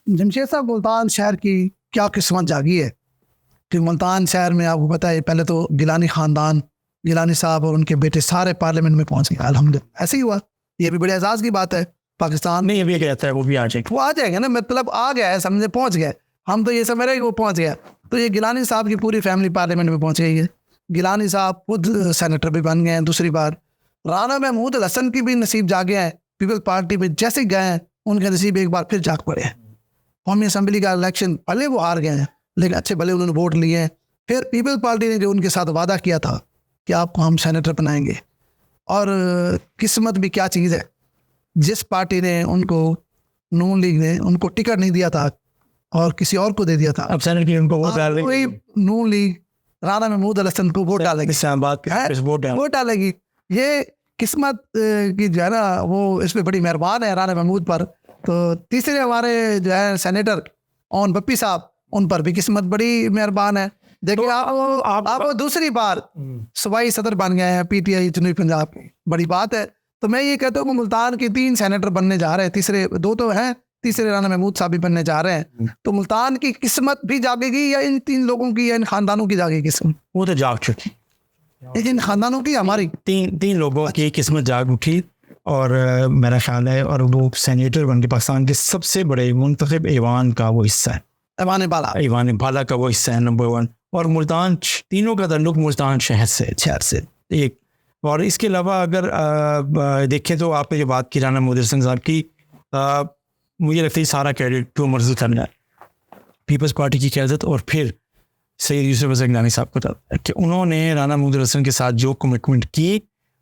जमशेद साहब, मुल्तान शहर की क्या किस्मत जागी है कि मुल्तान शहर में आपको पता है पहले तो गिलानी ख़ानदान, गिलानी साहब और उनके बेटे सारे पार्लियामेंट में पहुंच गए। अल्हम्दुलिल्लाह ऐसे ही हुआ, ये भी बड़े एजाज़ की बात है। पाकिस्तान नहीं अभी कहता है वो भी आ जाएगा, वो आ जाएगा ना, मतलब आ गया है, समझे, पहुंच गए। हम तो ये समझ रहे हैं कि वो पहुंच गया। तो ये गिलानी साहब की पूरी फैमिली पार्लियामेंट में पहुंच गई है। गिलानी साहब खुद सेनेटर भी बन गए हैं दूसरी बार। राना महमूद हसन की भी नसीब जागे हैं, पीपल्स पार्टी में जैसे गए हैं उनके नसीब एक बार फिर जाग पड़े हैं। कौमी असम्बली का इलेक्शन भले वो हार गए हैं, लेकिन अच्छे भले उन्होंने वोट लिए हैं। फिर पीपल्स पार्टी ने जो उनके साथ वादा किया था कि आपको हम सेनेटर बनाएंगे, और किस्मत भी क्या चीज़ है, जिस पार्टी ने उनको, नून लीग ने उनको टिकट नहीं दिया था और किसी और को दे दिया था, अब सेनेट की उनको वोट डाल वही नून लीग राना महमूद हसन को वोट डालेगी, वोट डालेगी। ये किस्मत की जो है ना, वो इस पर बड़ी मेहरबान है राना महमूद पर। तो तीसरे हमारे जो है सेनेटर ओन बप्पी साहब, उन पर भी किस्मत बड़ी मेहरबान है। देखिए तो आप दूसरी बार सूबाई सदर बन गए हैं पीटीआई जनूबी पंजाब की, बड़ी बात है। तो मैं ये कहता हूँ कि मुल्तान के 3 सेनेटर बनने जा रहे हैं, तीसरे 2 तो हैं, तीसरे राना महमूद साहब भी बनने जा रहे हैं। तो मुल्तान की किस्मत भी जागेगी या इन 3 लोगों की या इन खानदानों की जागेगी किस्मत? वो तो जाग चुकी, इन खानदानों की, हमारी तीन लोगों की किस्मत जाग उठी। और मेरा ख्याल है, और वो सेनेटर बन के पाकिस्तान के सबसे बड़े मुंतखब ईवान का वो हिस्सा है, ईवान बाला का वो हिस्सा है नंबर 1। और मुल्तान, तीनों का ताल्लुक मुल्तान शहर से एक। और इसके अलावा अगर देखें तो आपने जो बात की राना महमूद हसन साहब की, मुझे लगता है सारा क्रेडिट तो मर्जी करना है पीपल्स पार्टी की क़यादत और फिर सैयद यूसुफ हसन गिलानी साहब को, कि उन्होंने राना महमूद हसन के साथ जो कमिटमेंट की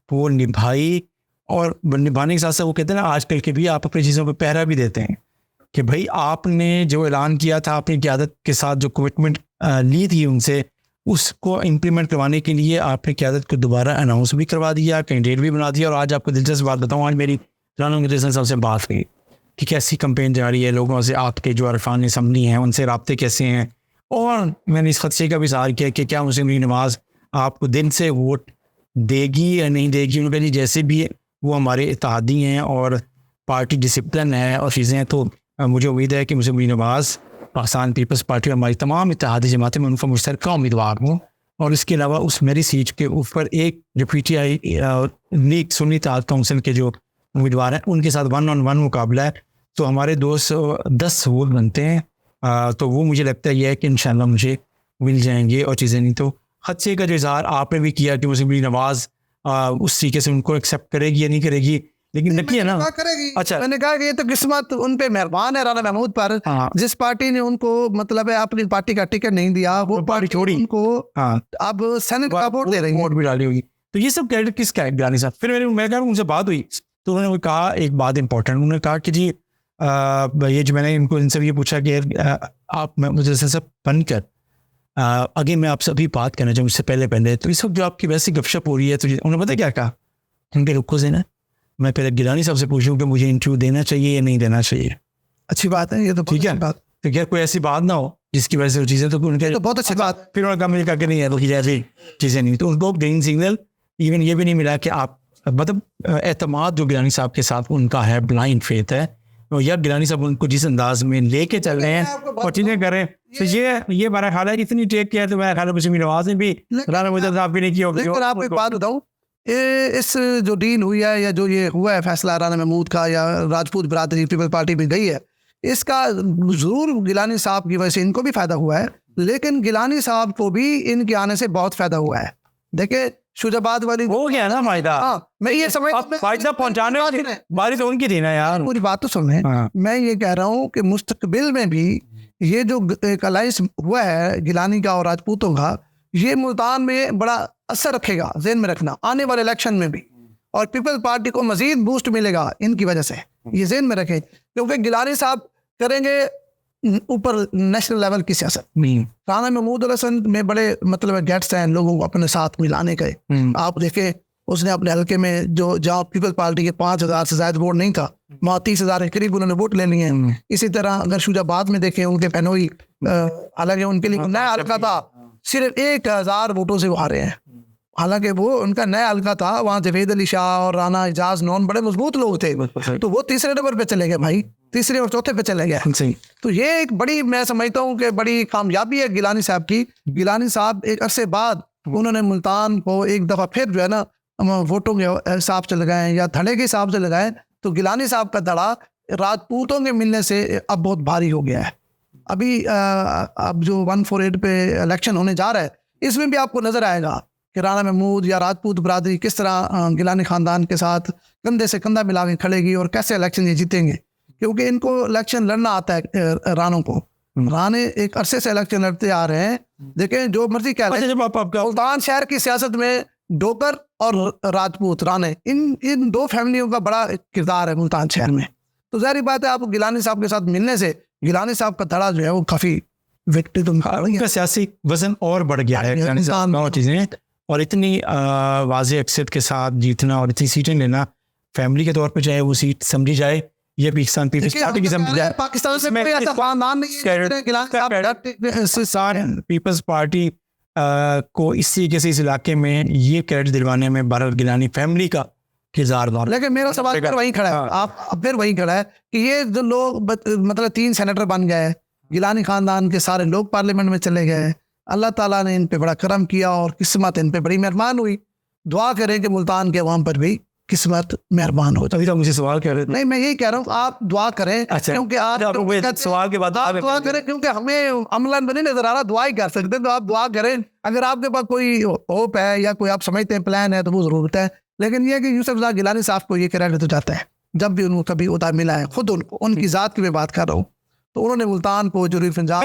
वो निभाई। और निभाने के साथ साथ वो कहते हैं ना, आजकल के भी आप अपनी चीज़ों पर पहरा भी देते हैं कि भाई आपने जो ऐलान किया था, अपनी क़यादत के साथ जो कमिटमेंट ली थी उनसे, उसको इम्प्लीमेंट करवाने के लिए आपने क़यादत को दोबारा अनाउंस भी करवा दिया, कैंडिडेट भी बना दिया। और आज आपको दिलचस्प बात बताऊँ, आज मेरी राना महमूद हसन साहब से बात हुई कि कैसी कंपेन जारी है, लोगों से आपके जो अरफान असम्बली हैं उनसे राब्ते कैसे हैं। और मैंने इस खदशे का भी इज़हार किया कि क्या मुस्लिम लीग नवाज़ आपको दिन से वोट देगी या नहीं देगी। उन्होंने कहा जैसे भी वो हमारे इत्तेहादी हैं और पार्टी डिसिप्लिन है और चीज़ें हैं, तो मुझे उम्मीद है कि मुस्लिम लीग नवाज़, पाकिस्तान पीपल्स पार्टी और हमारी तमाम इत्तेहादी जमातें में उनका मुश्तरका उम्मीदवार हूँ। और इसके अलावा उस मेरी सीट के ऊपर एक जो PTI लीग सुन्नी इत्तेहाद काउंसिल के जो उम्मीदवार हैं उनके साथ 1-on-1 मुकाबला है। तो हमारे 210 वोट बनते हैं। तो वो मुझे लगता है ये है कि इंशाल्लाह मुझे मिल जाएंगे और चीज़ें। नहीं तो खदशे का जो इज़हार आपने भी किया कि मुस्लिम लीग नवाज़ उस तरीके से उनको एक्सेप्ट करेगी या नहीं करेगी, लेकिन नकी है ना, करेगी। अच्छा, मैंने कहा कि ये तो किस्मत उन पे मेहरबान है राना महमूद पर। जिस पार्टी ने उनको मतलब है अपनी पार्टी का टिकट नहीं दिया, वो पार्टी छोड़ी उनको, अब सेनेट का वोट दे रही है, वोट भी डाली होगी। तो ये सब क्रेडिट किसका है? गिलानी साहब। फिर मैं कहा उनसे बात हुई तो उन्होंने कहा एक बात इंपॉर्टेंट, उन्होंने कहा कि जी ये जो मैंने इनसे ये पूछा कि आप मुझे सब बनकर आगे मैं आपसे अभी बात करना चाहूँ इससे पहले तो इस वक्त जो आपकी वैसी गपशप हो रही है, तो उन्होंने पता क्या कहा, उनके रुको से ना मैं पहले गिलानी साहब से पूछूं कि मुझे इंटरव्यू देना चाहिए या नहीं देना चाहिए। अच्छी बात है, ये तो ठीक है बात। तो क्या कोई ऐसी बात ना हो जिसकी वजह से चीज़ें, तो उनके तो बहुत अच्छी बात। फिर उन्होंने कहा मुझे कहा कि नहीं है ऐसी चीज़ें नहीं, तो उनको ग्रीन सिग्नल इवन ये भी नहीं मिला कि आप मतलब एतमाद जो गिलानी साहब के साथ उनका है, ब्लाइंड फेथ है, तो यार गिलानी साहब उनको जिस अंदाज में लेके चल रहे हैं और चीज़ें कर रहे हैं, तो ये हमारा ख्याल है इतनी टेक किया, तो मेरा ख्याल है मुस्लिम नवाज़ ने भी राना महमूद साहब भी नहीं किया। लेकिन आपको एक बात बताऊँ, इस जो डील हुई है या जो ये हुआ है फैसला राना महमूद का या राजपूत बरादरी पीपल्स पार्टी में गई है, इसका ज़रूर गिलानी साहब की वजह से इनको भी फ़ायदा हुआ है, लेकिन गिलानी साहब को भी इनके आने से बहुत फ़ायदा हुआ है। देखिए शुजाबाद वाली हो गया ना फायदा। मैं ये समझ फायदा पहुंचाने वाली बारी तो उनकी थी ना यार, पूरी बात तो सुन। मैं ये कह रहा हूँ कि मुस्तकबिल में भी ये जो एक अलायंस हुआ है गिलानी का और राजपूतों का, ये मुल्तान में बड़ा असर रखेगा, ज़हन में रखना, आने वाले इलेक्शन में भी। और पीपल्स पार्टी को मजीद बूस्ट मिलेगा इनकी वजह से, ये ज़हन में रखें, क्योंकि गिलानी साहब करेंगे ऊपर नेशनल लेवल की सियासत। राना महमूद हसन में बड़े मतलब गेट्स हैं लोगों को अपने साथ मिलाने के। आप देखें उसने अपने हल्के में जो जहाँ पीपल्स पार्टी के 5,000 से ज्यादा वोट नहीं था, वहाँ 30,000 के करीब उन्होंने वोट ले लिए हैं। इसी तरह अगर शुजाबाद में देखें उनके पहनोई, हालांकि उनके लिए नया हल्का था, सिर्फ 1,000 वोटों से वो हारे हैं। हालांकि वो उनका नया हल्का था, वहाँ जवेद अली शाह और राना एजाज नॉन बड़े मजबूत लोग थे, तो वो तीसरे नंबर पे चले गए भाई, तीसरे और चौथे पे चले गए। सही। तो ये एक बड़ी, मैं समझता हूँ कि बड़ी कामयाबी है गिलानी साहब की। गिलानी साहब एक अरसे बाद उन्होंने मुल्तान को एक दफ़ा फिर जो है ना वोटों के हिसाब से लगाए या धड़े के हिसाब से लगाए, तो गिलानी साहब का धड़ा राजपूतों के मिलने से अब बहुत भारी हो गया है। अभी अब जो 148 पे इलेक्शन होने जा रहा है, इसमें भी आपको नजर आएगा कि राणा महमूद या राजपूत बरादरी किस तरह गिलानी खानदान के साथ कंधे से कंधा मिला के खड़ेगी और कैसे इलेक्शन ये जीतेंगे, क्योंकि इनको इलेक्शन लड़ना आता है। रानों को, राणे एक अरसे से इलेक्शन लड़ते आ रहे हैं। देखें जो मर्जी कह रहे हैं, जब आपका मुल्तान शहर की सियासत में डोगर और राजपूत राणे, इन दो फैमिलियों का बड़ा किरदार है मुल्तान शहर में। तो जाहिर बात है, आपको गिलानी साहब के साथ मिलने से गिलानी साहब का धड़ा जो है वो काफी विक्टिम उनका सियासी वजन और बढ़ गया है चीजें, और इतनी वाज़ेह अक्सरियत के साथ जीतना और इतनी सीटें लेना फैमिली के तौर पे, चाहे वो सीट समझी जाए या पाकिस्तान पीपल्स पार्टी की समझी जाए, पाकिस्तान से कोई ऐसा खानदान नहीं है। पीपल्स पार्टी को इस तरीके से इस इलाके में ये क्रेडिट दिलवाने में भारत गिलानी फैमिली का किरदार। लेकिन मेरा सवाल फिर वही खड़ा है, आप फिर वही खड़ा है कि ये जो लोग मतलब 3 सेनेटर बन गए, गिलानी खानदान के सारे लोग पार्लियामेंट में चले गए, अल्लाह ताला ने इन पे बड़ा करम किया और किस्मत इन पे बड़ी मेहरबान हुई। दुआ करें कि मुल्तान के अवाम पर भी किस्मत मेहरबान हो। अभी तो मुझे सवाल कह रहे थे। नहीं, मैं यही कह रहा हूँ, आप दुआ करें। अच्छा, क्योंकि आप सवाल के बाद आप दुआ करें, क्योंकि हमें अमलन में नहीं नजर आ रहा, दुआ ही कर सकते हैं। तो आप दुआ करें, अगर आपके पास कोई होप है या कोई आप समझते हैं प्लान है तो वो जरूर है। लेकिन ये कि यूसुफ रज़ा गिलानी साहब को ये क्रेडिट हो जाता है, जब भी उनको कभी उदा मिला है, खुद उनको, उनकी ज़ात की मैं बात कर रहा हूँ, तो उन्होंने मुल्तान को जरूर पंजाब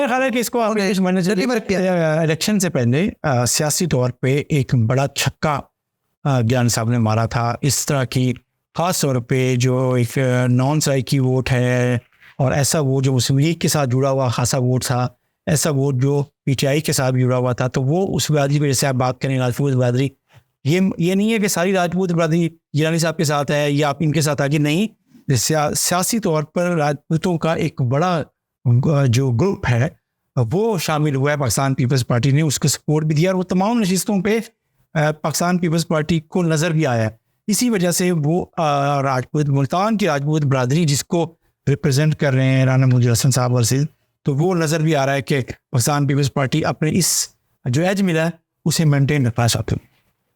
इलेक्शन से पहले सियासी तौर पे एक बड़ा छक्का गिलानी साहब ने मारा था। इस तरह की ख़ास तौर पे जो एक नॉन सराइकी वोट है और ऐसा वोट जो मुस्लिम लीग के साथ जुड़ा हुआ खासा वोट था, ऐसा वोट जो PTI के साथ जुड़ा हुआ था, तो वो उस बरादरी पर जैसे आप बात करें राजपूत बरादरी, ये नहीं है कि सारी राजपूत बरादरी गिलानी साहब के साथ है या आप इनके साथ आगे नहीं। सियासी तौर पर राजपूतों का एक बड़ा जो ग्रुप है वो शामिल हुआ है पाकिस्तान पीपल्स पार्टी ने, उसको सपोर्ट भी दिया और वो तमाम नशिस्तों पे पाकिस्तान पीपल्स पार्टी को नज़र भी आया। इसी वजह से वो राजपूत, मुल्तान की राजपूत बरादरी जिसको रिप्रेजेंट कर रहे हैं राना मुजीर हसन साहब वर्सेस, तो वो नज़र भी आ रहा है कि पाकिस्तान पीपल्स पार्टी अपने इस जो एज मिला है उसे मेंटेन रखना चाहते हैं।